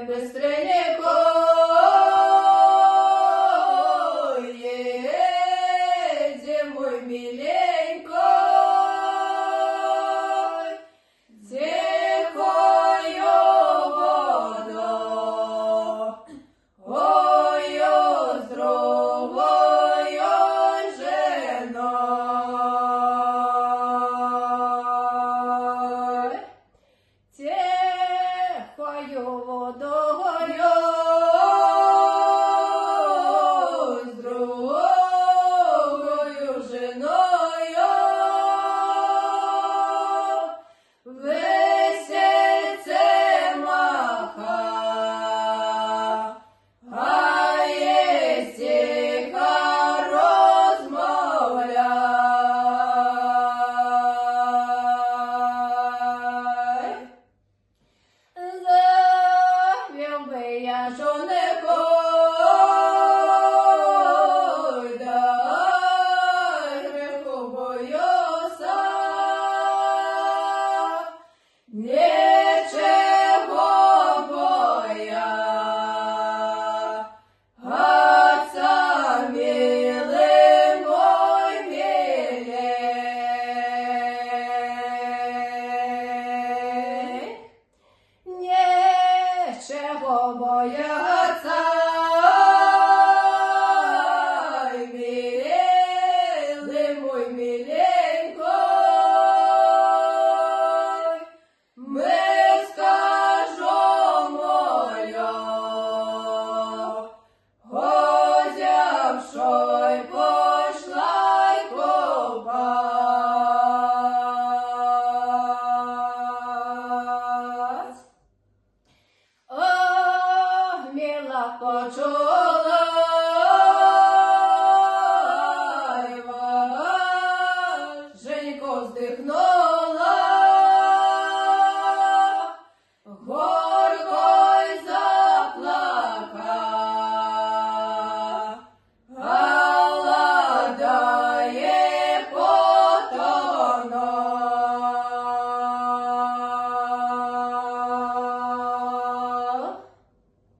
быстренько, едем, мой миленько, тихою водою, ой, здоровою женой. Тихою водою, з другою женою, весельце маха, а є тиха розмовляй. Завів би я жонеко, дай греху боюся, нічого боя, отца милый мой милей. Нічого бояться, милий мой миленько, ми скажемо льо, озявшой пошла й ковбас. О, мила, почуй.